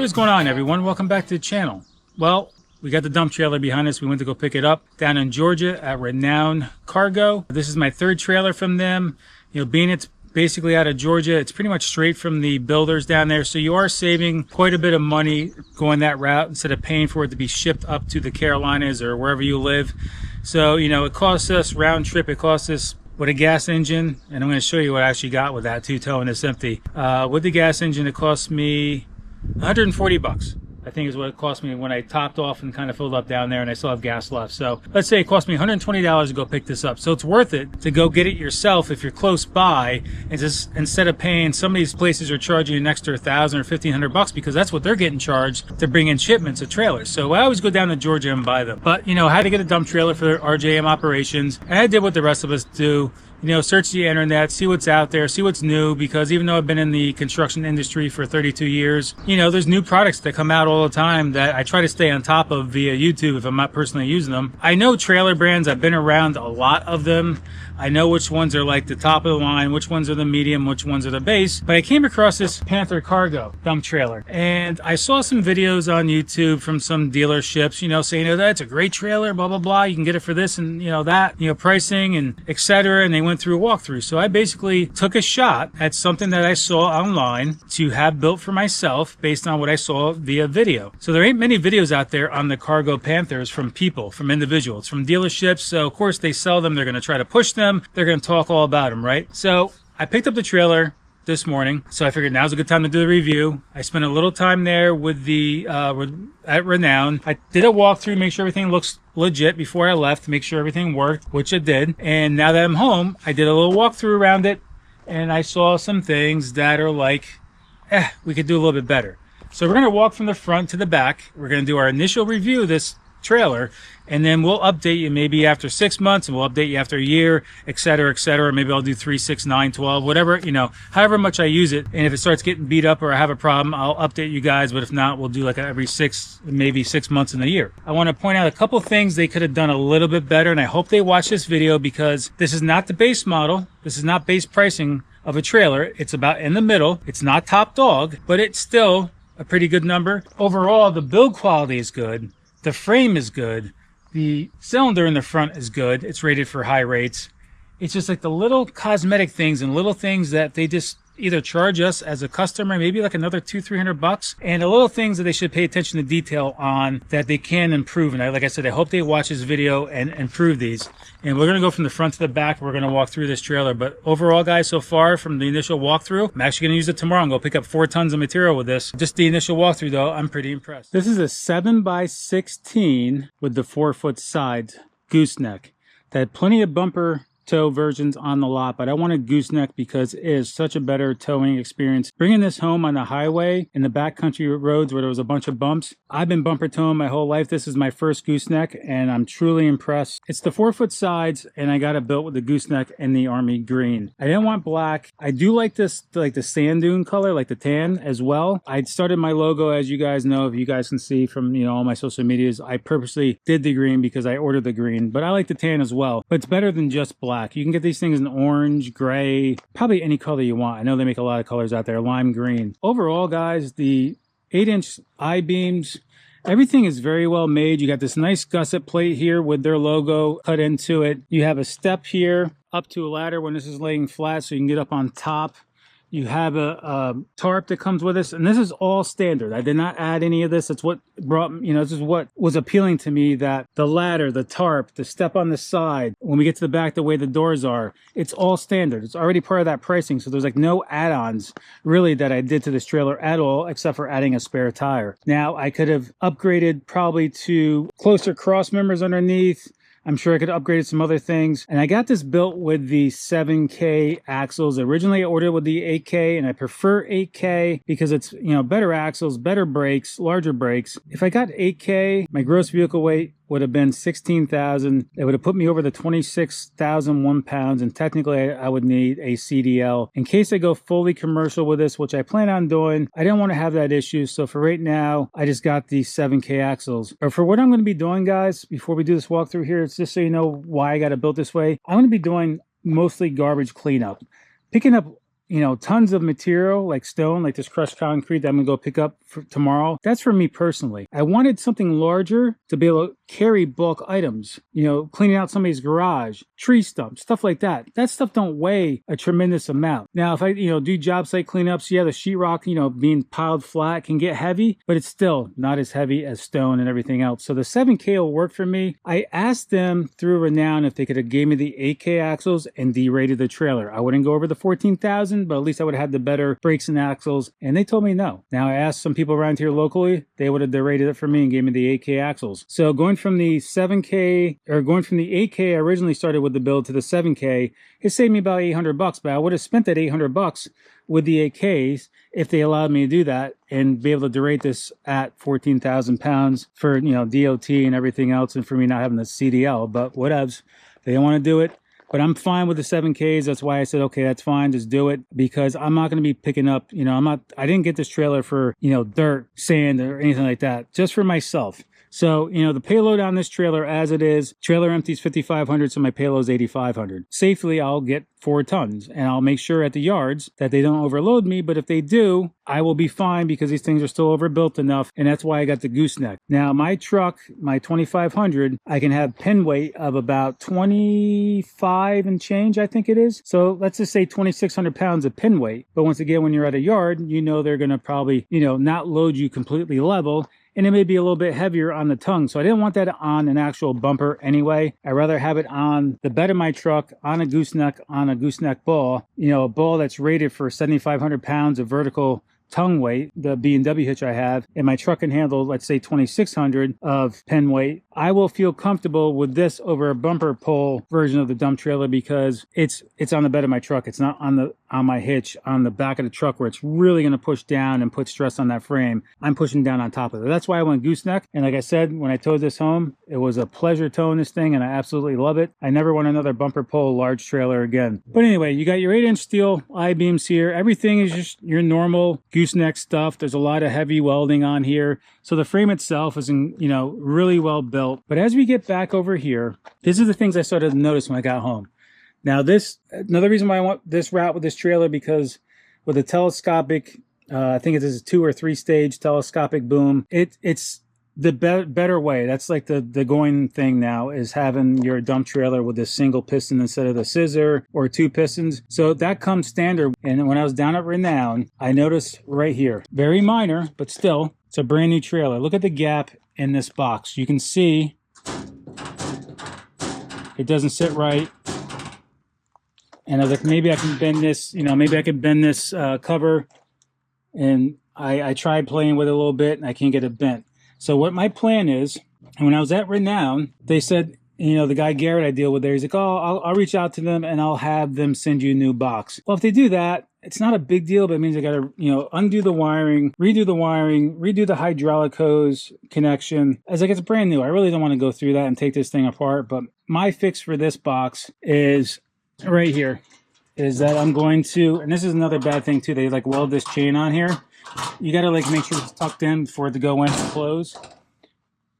is going on, everyone? Welcome back to the channel. Well, we got the dump trailer behind us. We went to go pick it up down in Georgia at RJM Cargo. This is my third trailer from them. You know, being it's basically out of Georgia, it's pretty much straight from the builders down there. So you are saving quite a bit of money going that route instead of paying for it to be shipped up to the Carolinas or wherever you live. So, you know, it costs us round trip. It costs us with a gas engine, and I'm going to show you what I actually got with that too, towing this empty. With the gas engine, it cost me 140 bucks. I think is what it cost me when I topped off and kind of filled up down there, and I still have gas left. So let's say it cost me $120 to go pick this up. So it's worth it to go get it yourself if you're close by, and just instead of paying, some of these places are charging you an extra 1,000 or 1,500 bucks because that's what they're getting charged to bring in shipments of trailers. So I always go down to Georgia and buy them. But you know, I had to get a dump trailer for RJM Operations, and I did what the rest of us do. You know, search the internet, see what's out there, see what's new, because even though I've been in the construction industry for 32 years, you know, there's new products that come out all the time that I try to stay on top of via YouTube if I'm not personally using them. I know trailer brands, I've been around a lot of them. I know which ones are like the top of the line, which ones are the medium, which ones are the base. But I came across this Panther Cargo dump trailer, and I saw some videos on YouTube from some dealerships, you know, saying, oh, that's a great trailer, blah, blah, blah. You can get it for this and, you know, that, you know, pricing and etc. And they went through a walkthrough. So I basically took a shot at something that I saw online to have built for myself based on what I saw via video. So there ain't many videos out there on the Cargo Panthers from people, from individuals, from dealerships. So of course they sell them. They're going to try to push them. They're going to talk all about them, right? So I picked up the trailer this morning, so I figured now's a good time to do the review. I spent a little time there with the at Renown. I did a walkthrough, make sure everything looks legit before I left, make sure everything worked, which it did. And now that I'm home, I did a little walkthrough around it, and I saw some things that are like, we could do a little bit better. So we're going to walk from the front to the back. We're going to do our initial review of this trailer, and then we'll update you maybe after 6 months, and we'll update you after a year, etc., etc. Maybe I'll do 3, 6, 9, 12, whatever, you know, however much I use it. And if it starts getting beat up or I have a problem, I'll update you guys. But if not, we'll do like every 6, maybe 6 months in a year. I want to point out a couple things they could have done a little bit better, and I hope they watch this video, because this is not the base model. This is not base pricing of a trailer. It's about in the middle. It's not top dog, but it's still a pretty good number. Overall, the build quality is good. The frame is good. The cylinder in the front is good. It's rated for high rates. It's just like the little cosmetic things and little things that they just either charge us as a customer, maybe like another $200-300 bucks, and the little things that they should pay attention to detail on that they can improve. And like I said, I hope they watch this video and improve these. And we're going to go from the front to the back. We're going to walk through this trailer. But overall, guys, so far from the initial walkthrough, I'm actually going to use it tomorrow and go pick up 4 tons of material with this. Just the initial walkthrough, though, I'm pretty impressed. This is a 7x16 with the 4-foot sides gooseneck. That had plenty of bumper tow versions on the lot, but I wanted gooseneck because it is such a better towing experience. Bringing this home on the highway in the backcountry roads where there was a bunch of bumps. I've been bumper towing my whole life. This is my first gooseneck, and I'm truly impressed. It's the 4-foot sides, and I got it built with the gooseneck and the army green. I didn't want black. I do like this, like the sand dune color, like the tan as well. I started my logo, as you guys know, if you guys can see from, you know, all my social medias, I purposely did the green because I ordered the green, but I like the tan as well. But it's better than just black. You can get these things in orange, gray, probably any color you want. I know they make a lot of colors out there, lime green. Overall, guys, the 8-inch I-beams, everything is very well made. You got this nice gusset plate here with their logo cut into it. You have a step here up to a ladder when this is laying flat so you can get up on top. You have a tarp that comes with this, and this is all standard. I did not add any of this. It's what brought, you know, this is what was appealing to me, that the ladder, the tarp, the step on the side, when we get to the back, the way the doors are, it's all standard. It's already part of that pricing, so there's like no add-ons really that I did to this trailer at all, except for adding a spare tire. Now, I could have upgraded probably to closer cross members underneath. I'm sure I could have upgraded some other things. And I got this built with the 7K axles. Originally, I ordered with the 8K, and I prefer 8K because it's, you know, better axles, better brakes, larger brakes. If I got 8K, my gross vehicle weight would have been 16,000. It would have put me over the 26,001 pounds, and technically I would need a CDL. In case I go fully commercial with this, which I plan on doing, I didn't want to have that issue. So for right now, I just got the 7K axles. But for what I'm going to be doing, guys, before we do this walkthrough here, it's just so you know why I got it built this way. I'm going to be doing mostly garbage cleanup. Picking up you know, tons of material like stone, like this crushed concrete that I'm gonna go pick up for tomorrow. That's for me personally. I wanted something larger to be able to carry bulk items, you know, cleaning out somebody's garage, tree stumps, stuff like that. That stuff don't weigh a tremendous amount. Now, if I, you know, do job site cleanups, yeah, the sheetrock, you know, being piled flat can get heavy, but it's still not as heavy as stone and everything else. So the 7K will work for me. I asked them through Renown if they could have gave me the 8K axles and derated the trailer. I wouldn't go over the 14,000, but at least I would have had the better brakes and axles. And they told me no. Now I asked some people around here locally, they would have derated it for me and gave me the 8K axles. So going from the 7K or going from the 8K, I originally started with the build to the 7K, it saved me about $800, but I would have spent that $800 with the 8Ks if they allowed me to do that and be able to derate this at 14,000 pounds for, you know, DOT and everything else, and for me not having the CDL. But whatevs, they don't want to do it. But I'm fine with the 7Ks. That's why I said, okay, that's fine. Just do it, because I'm not going to be picking up, you know, I didn't get this trailer for, you know, dirt, sand, or anything like that. Just for myself. So, you know, the payload on this trailer as it is, trailer empties 5,500, so my payload is 8,500. Safely, I'll get 4 tons, and I'll make sure at the yards that they don't overload me. But if they do, I will be fine, because these things are still overbuilt enough, and that's why I got the gooseneck. Now, my truck, my 2,500, I can have pin weight of about 25 and change, I think it is. So let's just say 2,600 pounds of pin weight. But once again, when you're at a yard, you know they're going to probably, you know, not load you completely level, and it may be a little bit heavier on the tongue. So I didn't want that on an actual bumper anyway. I'd rather have it on the bed of my truck, on a gooseneck ball, you know, a ball that's rated for 7,500 pounds of vertical tongue weight, the B&W hitch I have, and my truck can handle, let's say, 2,600 of pin weight. I will feel comfortable with this over a bumper pull version of the dump trailer, because it's on the bed of my truck. It's not on my hitch on the back of the truck, where it's really going to push down and put stress on that frame. I'm pushing down on top of it. That's why I went gooseneck. And like I said, when I towed this home, it was a pleasure towing this thing, and I absolutely love it. I never want another bumper pull large trailer again. But anyway, you got your 8-inch steel I-beams here. Everything is just your normal gooseneck stuff. There's a lot of heavy welding on here. So the frame itself is, you know, really well built. But as we get back over here, this is the things I started to notice when I got home. Now another reason why I want this route with this trailer, because with a telescopic, I think it is a 2 or 3 stage telescopic boom, it's the better way. That's like the going thing now, is having your dump trailer with a single piston instead of the scissor or 2 pistons. So that comes standard. And when I was down at Renown, I noticed right here, very minor, but still, it's a brand new trailer. Look at the gap in this box. You can see it doesn't sit right. And I was like, maybe I can bend this, you know, maybe I can bend this cover. And I tried playing with it a little bit, and I can't get it bent. So what my plan is, and when I was at Renown, they said, you know, the guy Garrett I deal with there, he's like, oh, I'll reach out to them and I'll have them send you a new box. Well, if they do that, it's not a big deal, but it means I got to, you know, undo the wiring, redo the hydraulic hose connection. As like, it's brand new. I really don't want to go through that and take this thing apart. But my fix for this box is right here, is that I'm going to, and this is another bad thing too, they like weld this chain on here. You got to like make sure it's tucked in for it to go in and close.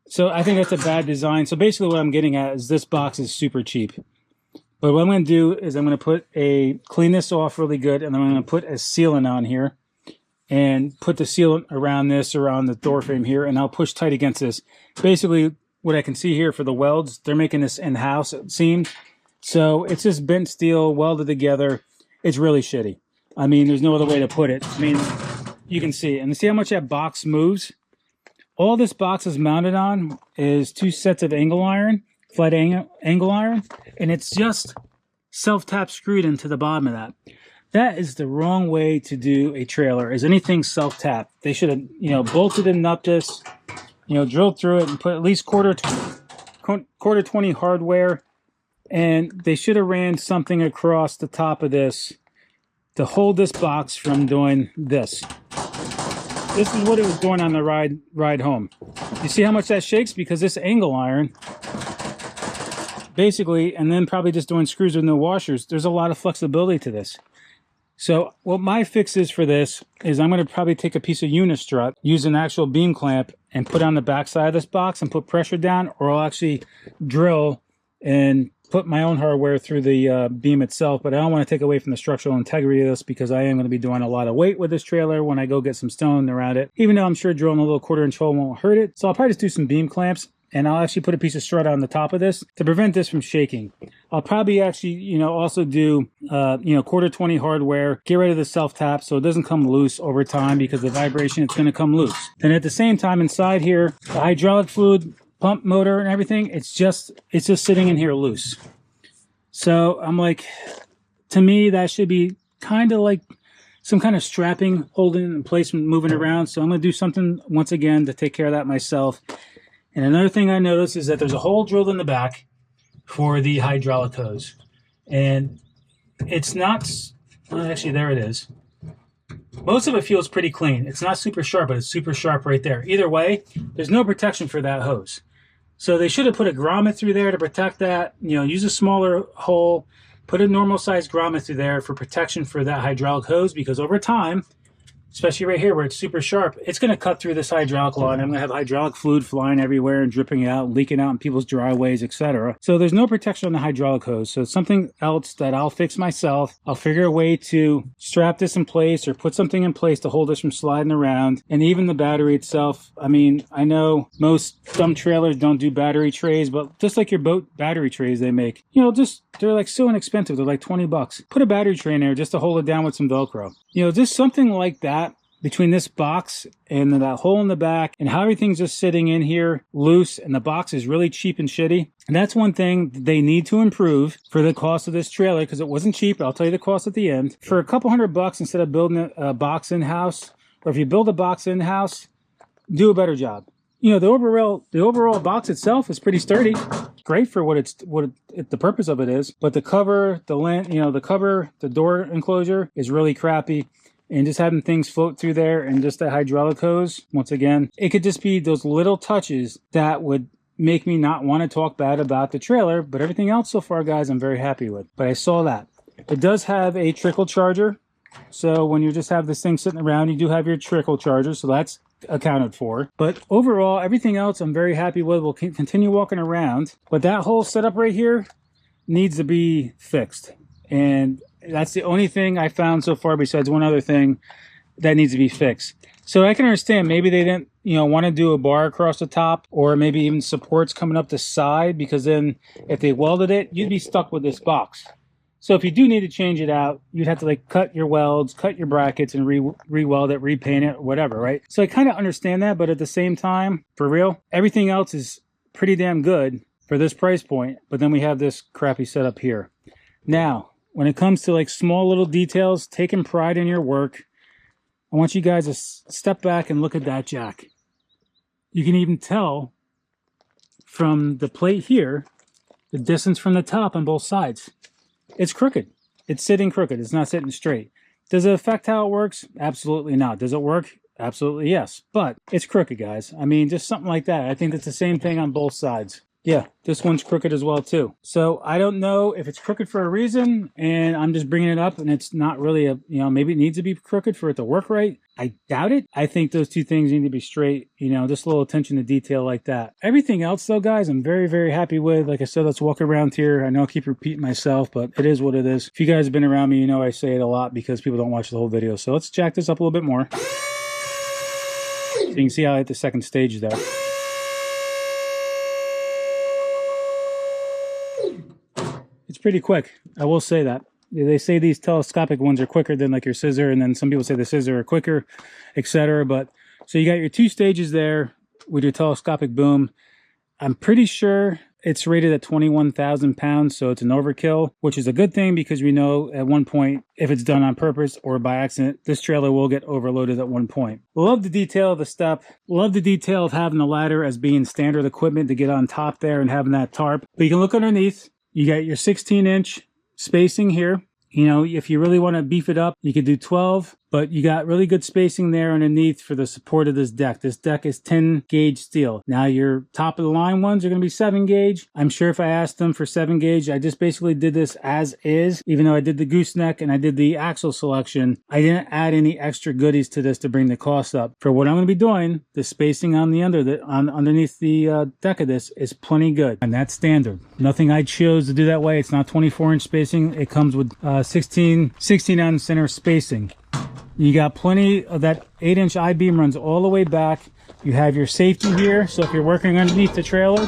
So I think that's a bad design. So basically what I'm getting at is this box is super cheap. But what I'm going to do is I'm going to clean this off really good, and I'm going to put a sealant on here and put the sealant around the door frame here, and I'll push tight against this. Basically what I can see here for the welds, they're making this in-house, it seems. So it's just bent steel welded together. It's really shitty. I mean, there's no other way to put it. I mean, you can see, and see how much that box moves? All this box is mounted on is 2 sets of angle iron, flat angle iron, and it's just self-tap screwed into the bottom of that. That is the wrong way to do a trailer, is anything self-tap. They should have, you know, bolted and nupped this, you know, drilled through it and put at least quarter 20 hardware, and they should have ran something across the top of this to hold this box from doing this. This is what it was doing on the ride home. You see how much that shakes? Because this angle iron, basically, and then probably just doing screws with no washers, there's a lot of flexibility to this. So what my fix is for this is I'm going to probably take a piece of unistrut, use an actual beam clamp, and put on the back side of this box and put pressure down, or I'll actually drill and put my own hardware through the beam itself, but I don't want to take away from the structural integrity of this because I am going to be doing a lot of weight with this trailer when I go get some stone around it, even though I'm sure drilling a little 1/4-inch hole won't hurt it. So I'll probably just do some beam clamps, and I'll actually put a piece of strut on the top of this to prevent this from shaking. I'll probably actually, also do, 1/4-20 hardware, get rid of the self-tap so it doesn't come loose over time because the vibration, it's going to come loose. And at the same time, inside here, the hydraulic fluid, pump motor and everything, it's just sitting in here loose. So I'm like, to me, that should be kind of like some kind of strapping holding it in place and moving around. So I'm going to do something once again to take care of that myself. And another thing I noticed is that there's a hole drilled in the back for the hydraulic hose. And it's not, well, actually there it is. Most of it feels pretty clean. It's not super sharp, but it's super sharp right there. Either way, there's no protection for that hose. So they should have put a grommet through there to protect that. Use a smaller hole, put a normal sized grommet through there for protection for that hydraulic hose, because over time, especially right here where it's super sharp, it's going to cut through this hydraulic line. I'm going to have hydraulic fluid flying everywhere and dripping out, leaking out in people's driveways, etc. So there's no protection on the hydraulic hose. So it's something else that I'll fix myself. I'll figure a way to strap this in place or put something in place to hold this from sliding around. And even the battery itself, I mean, I know most dump trailers don't do battery trays, but just like your boat battery trays they make, they're like so inexpensive. They're like 20 bucks. Put a battery tray in there just to hold it down with some Velcro. Just something like that between this box and that hole in the back and how everything's just sitting in here loose and the box is really cheap and shitty. And that's one thing they need to improve for the cost of this trailer, because it wasn't cheap. I'll tell you the cost at the end. For a couple $100 instead of building a box in-house, or if you build a box in-house, do a better job. The overall box itself is pretty sturdy. Great for the purpose of it is, but the cover, the door enclosure is really crappy. And just having things float through there and just the hydraulic hose, once again, it could just be those little touches that would make me not want to talk bad about the trailer. But everything else so far, guys, I'm very happy with. But I saw that. It does have a trickle charger. So when you just have this thing sitting around, you do have your trickle charger. So that's accounted for. But overall, everything else I'm very happy with. We'll continue walking around. But that whole setup right here needs to be fixed. And that's the only thing I found so far, besides one other thing that needs to be fixed. So I can understand maybe they didn't, want to do a bar across the top, or maybe even supports coming up the side, because then if they welded it, you'd be stuck with this box. So if you do need to change it out, you'd have to like cut your welds, cut your brackets, and re-weld it, repaint it, whatever, right? So I kind of understand that, but at the same time, for real, everything else is pretty damn good for this price point. But then we have this crappy setup here. Now, when it comes to like small little details, taking pride in your work, I want you guys to step back and look at that jack. You can even tell from the plate here, the distance from the top on both sides. It's crooked. It's sitting crooked. It's not sitting straight. Does it affect how it works? Absolutely not. Does it work? Absolutely yes. But it's crooked, guys. I mean, just something like that. I think it's the same thing on both sides. Yeah, this one's crooked as well too. So I don't know if it's crooked for a reason, and I'm just bringing it up, and it's not really maybe it needs to be crooked for it to work right. I doubt it. I think those two things need to be straight, just a little attention to detail like that. Everything else though, guys, I'm very, very happy with. Like I said, let's walk around here. I know I keep repeating myself, but it is what it is. If you guys have been around me, I say it a lot because people don't watch the whole video. So let's jack this up a little bit more. So you can see how I hit the second stage there. It's pretty quick. I will say that. They say these telescopic ones are quicker than like your scissor, and then some people say the scissor are quicker, etc. But so you got your two stages there with your telescopic boom. I'm pretty sure it's rated at 21,000 pounds, so it's an overkill, which is a good thing because we know at one point, if it's done on purpose or by accident, this trailer will get overloaded at one point. Love the detail of the step. Love the detail of having the ladder as being standard equipment to get on top there and having that tarp. But you can look underneath. You got your 16-inch spacing here. If you really want to beef it up, you could do 12. but you got really good spacing there underneath for the support of this deck. This deck is 10 gauge steel. Now your top of the line ones are going to be 7 gauge. I'm sure if I asked them for 7 gauge, I just basically did this as is. Even though I did the gooseneck and I did the axle selection, I didn't add any extra goodies to this to bring the cost up. For what I'm going to be doing, the spacing on the underneath the deck of this is plenty good, and that's standard. Nothing I chose to do that way. It's not 24-inch spacing. It comes with 16 on center spacing. You got plenty of that 8-inch I-beam runs all the way back. You have your safety here, so if you're working underneath the trailer,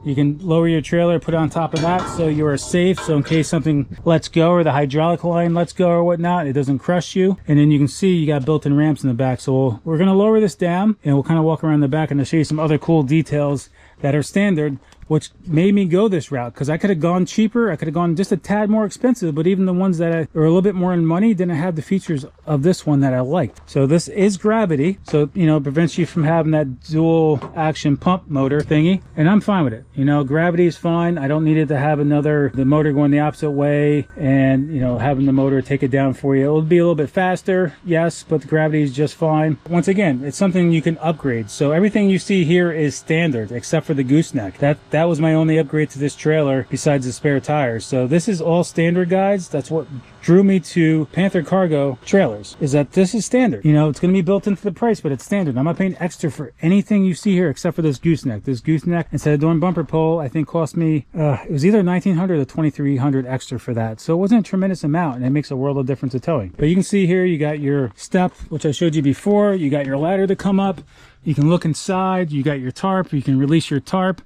you can lower your trailer, put it on top of that, so you are safe. So in case something lets go or the hydraulic line lets go or whatnot, it doesn't crush you. And then you can see you got built-in ramps in the back. So we're going to lower this down, and we'll kind of walk around the back, and I'll show you some other cool details that are standard, which made me go this route, because I could have gone cheaper. I could have gone just a tad more expensive, but even the ones that are a little bit more in money didn't have the features of this one that I liked. So this is gravity, so you know, it prevents you from having that dual action pump motor thingy, and I'm fine with it. You know, gravity is fine. I don't need it to have the motor going the opposite way, and you know, having the motor take it down for you. It'll be a little bit faster, yes, but the gravity is just fine. Once again, it's something you can upgrade. So everything you see here is standard except for the gooseneck. That was my only upgrade to this trailer besides the spare tires. So this is all standard, guys. That's what drew me to Panther Cargo trailers, is that this is standard. You know, it's going to be built into the price, but it's standard. I'm not paying extra for anything you see here except for this gooseneck. This gooseneck, instead of doing bumper pull, I think cost me, it was either $1,900 or $2,300 extra for that. So it wasn't a tremendous amount, and it makes a world of difference of towing. But you can see here, you got your step, which I showed you before. You got your ladder to come up. You can look inside. You got your tarp. You can release your tarp.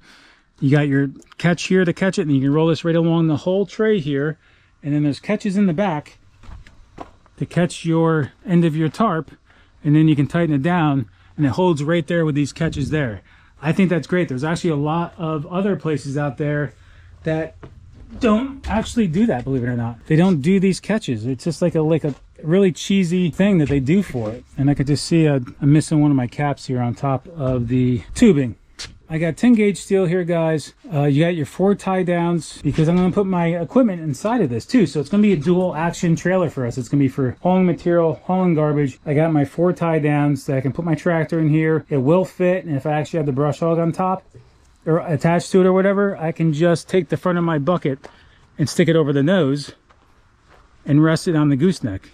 You got your catch here to catch it, and you can roll this right along the whole tray here. And then there's catches in the back to catch your end of your tarp, and then you can tighten it down, and it holds right there with these catches there. I think that's great. There's actually a lot of other places out there that don't actually do that, believe it or not. They don't do these catches. It's just like a really cheesy thing that they do for it. And I could just see I'm missing one of my caps here on top of the tubing. I got 10 gauge steel here, guys. You got your 4 tie downs, because I'm going to put my equipment inside of this too. So it's going to be a dual action trailer for us. It's going to be for hauling material, hauling garbage. I got my 4 tie downs that I can put my tractor in here. It will fit, and if I actually have the brush hog on top or attached to it or whatever, I can just take the front of my bucket and stick it over the nose and rest it on the gooseneck.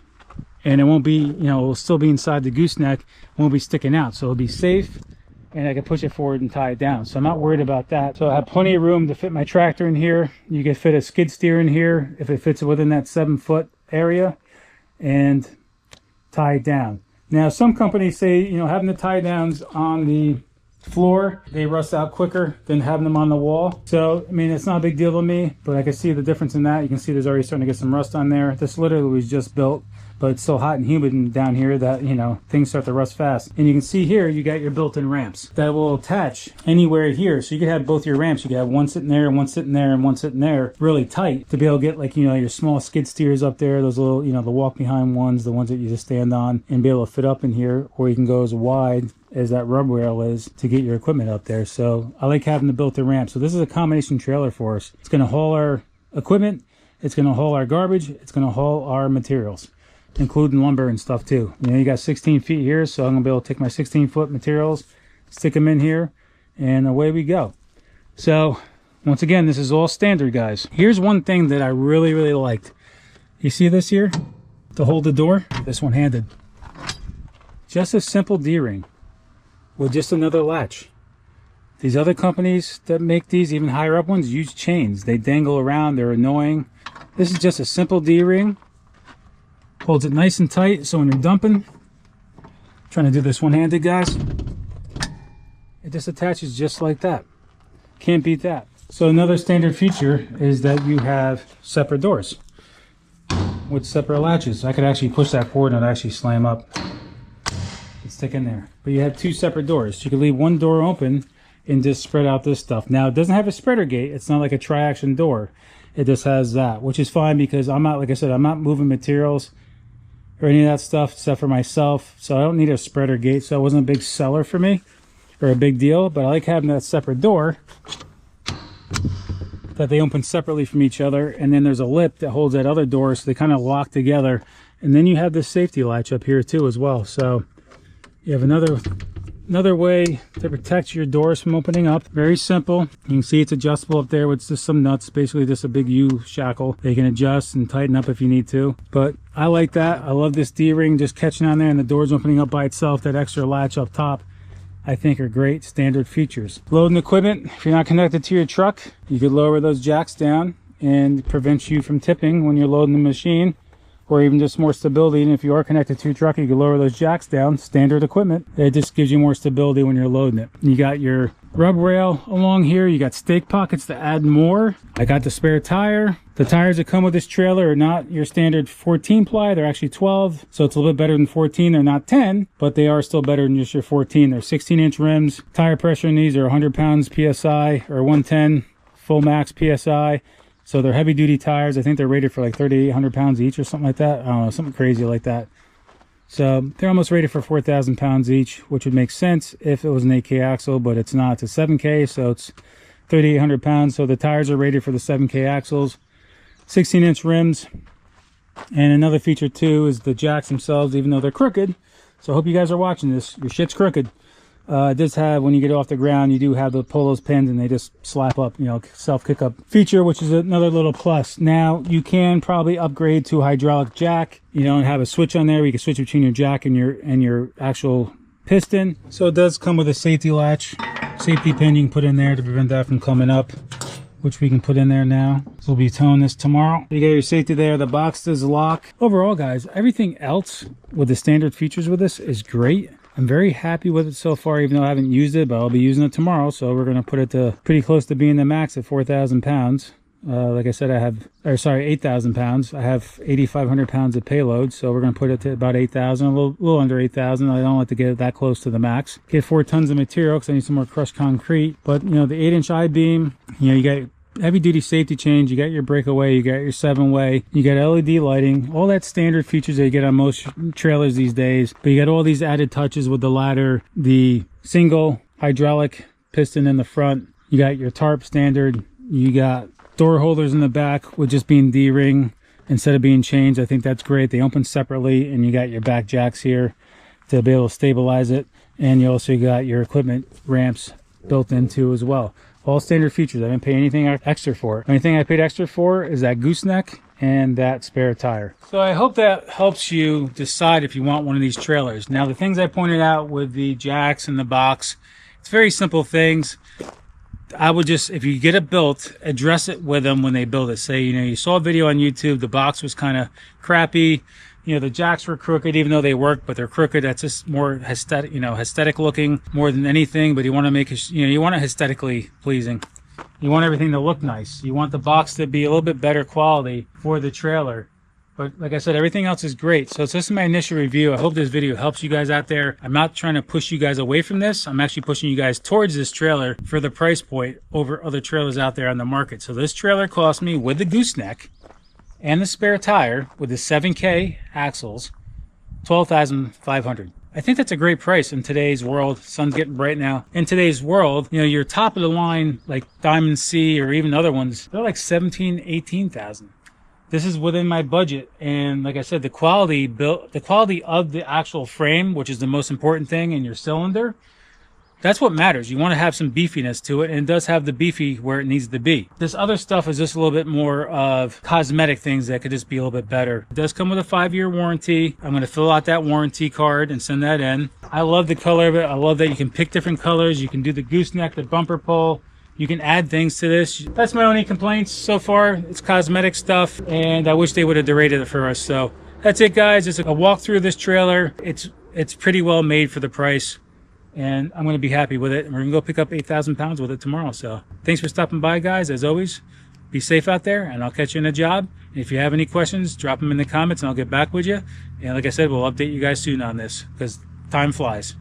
And it won't be, you know, it will still be inside the gooseneck, it won't be sticking out. So it'll be safe, and I can push it forward and tie it down. So I'm not worried about that. So I have plenty of room to fit my tractor in here. You can fit a skid steer in here if it fits within that 7-foot area, and tie it down. Now, some companies say, you know, having the tie downs on the floor, they rust out quicker than having them on the wall. So, I mean, it's not a big deal to me, but I can see the difference in that. You can see there's already starting to get some rust on there. This literally was just built, but it's so hot and humid down here that, you know, things start to rust fast. And you can see here, you got your built-in ramps that will attach anywhere here. So you could have both your ramps. You could have one sitting there and one sitting there and one sitting there really tight to be able to get, like, you know, your small skid steers up there, those little, you know, the walk behind ones, the ones that you just stand on, and be able to fit up in here. Or you can go as wide as that rub rail is to get your equipment up there. So I like having the built-in ramp. So this is a combination trailer for us. It's going to haul our equipment, it's going to haul our garbage, it's going to haul our materials, including lumber and stuff too. You know, you got 16 feet here, so I'm gonna be able to take my 16-foot materials, stick them in here, and away we go. So once again, this is all standard, guys. Here's one thing that I really liked. You see this here to hold the door? This one-handed. Just a simple D-ring with just another latch. These other companies that make these, even higher up ones, use chains. They dangle around, they're annoying. This is just a simple D-ring. Holds it nice and tight, so when you're dumping, trying to do this one-handed, guys, it just attaches just like that. Can't beat that. So another standard feature is that you have separate doors with separate latches. I could actually push that forward and it'll actually slam up and stick in there. But you have 2 separate doors. You can leave one door open and just spread out this stuff. Now, it doesn't have a spreader gate. It's not like a tri-action door. It just has that, which is fine because I'm not, like I said, I'm not moving materials or any of that stuff except for myself. So I don't need a spreader gate. So it wasn't a big seller for me or a big deal, but I like having that separate door that they open separately from each other. And then there's a lip that holds that other door, so they kind of lock together And then you have this safety latch up here too as well. So you have another way to protect your doors from opening up. Very simple. You can see it's adjustable up there with just some nuts, basically just a big U shackle. They can adjust and tighten up if you need to. But I like that. I love this D-ring just catching on there and the doors opening up by itself. That extra latch up top, I think, are great standard features. Loading equipment, if you're not connected to your truck, you could lower those jacks down and prevent you from tipping when you're loading the machine, or even just more stability. And if you are connected to your truck, you can lower those jacks down. Standard equipment. It just gives you more stability when you're loading it. You got your rub rail along here. You got stake pockets to add more. I got the spare tire. The tires that come with this trailer are not your standard 14 ply. They're actually 12. So it's a little bit better than 14. They're not 10, but they are still better than just your 14. They're 16-inch rims. Tire pressure in these are 100 pounds PSI or 110 full max PSI. So they're heavy duty tires. I think they're rated for like 3,800 pounds each or something like that. I don't know, something crazy like that. So they're almost rated for 4,000 pounds each, which would make sense if it was an 8K axle, but it's not. It's a 7K, so it's 3,800 pounds. So the tires are rated for the 7K axles, 16-inch rims. And another feature too is the jacks themselves, even though they're crooked. So I hope you guys are watching this. Your shit's crooked. It does have, when you get off the ground, you do have the pull those pins and they just slap up, you know, self kick up feature, which is another little plus. Now you can probably upgrade to a hydraulic jack, you know, and have a switch on there where you can switch between your jack and your actual piston. So it does come with a safety latch, safety pin you can put in there to prevent that from coming up, which we can put in there now. So we'll be towing this tomorrow. You got your safety there. The box does lock. Overall, guys, everything else with the standard features with this is great. I'm very happy with it so far, even though I haven't used it, but I'll be using it tomorrow. So we're going to put it to pretty close to being the max at 4,000 pounds. Like I said, I have, or sorry, 8,000 pounds. I have 8,500 pounds of payload. So we're going to put it to about 8,000, a little under 8,000. I don't like to get it that close to the max. Get 4 tons of material because I need some more crushed concrete. But, you know, the 8-inch I-beam, you know, you got heavy duty safety change, you got your breakaway, you got your 7-way, you got LED lighting, all that standard features that you get on most trailers these days. But you got all these added touches with the ladder, the single hydraulic piston in the front, you got your tarp standard, you got door holders in the back with just being D-ring instead of being changed. I think that's great. They open separately, and you got your back jacks here to be able to stabilize it, and you also got your equipment ramps built into as well. All standard features. I didn't pay anything extra for it. The only thing I paid extra for is that gooseneck and that spare tire. So I hope that helps you decide if you want one of these trailers. Now, the things I pointed out with the jacks and the box, it's very simple things. I would just, if you get it built, address it with them when they build it. Say, you know, you saw a video on YouTube, the box was kind of crappy. You know, the jacks were crooked, even though they work, but they're crooked. That's just more aesthetic, you know, aesthetic looking more than anything. But you want to make it, you know, you want it aesthetically pleasing. You want everything to look nice. You want the box to be a little bit better quality for the trailer. But like I said, everything else is great. So this is my initial review. I hope this video helps you guys out there. I'm not trying to push you guys away from this. I'm actually pushing you guys towards this trailer for the price point over other trailers out there on the market. So this trailer cost me, with the gooseneck and the spare tire with the 7K axles, $12,500. I think that's a great price in today's world. Sun's getting bright now. In today's world, you know, your top of the line, like Diamond C or even other ones, they're like 17, 18,000. This is within my budget. And like I said, the quality of the actual frame, which is the most important thing in your cylinder, that's what matters. You want to have some beefiness to it, and it does have the beefy where it needs to be. This other stuff is just a little bit more of cosmetic things that could just be a little bit better. It does come with a 5-year warranty. I'm going to fill out that warranty card and send that in. I love the color of it. I love that you can pick different colors. You can do the gooseneck, the bumper pull. You can add things to this. That's my only complaints so far. It's cosmetic stuff, and I wish they would have derated it for us. So that's it, guys. It's a walkthrough of this trailer. It's pretty well made for the price, and I'm going to be happy with it. And we're going to go pick up 8,000 pounds with it tomorrow. So thanks for stopping by, guys. As always, be safe out there, and I'll catch you in a job. And if you have any questions, drop them in the comments, and I'll get back with you. And like I said, we'll update you guys soon on this because time flies.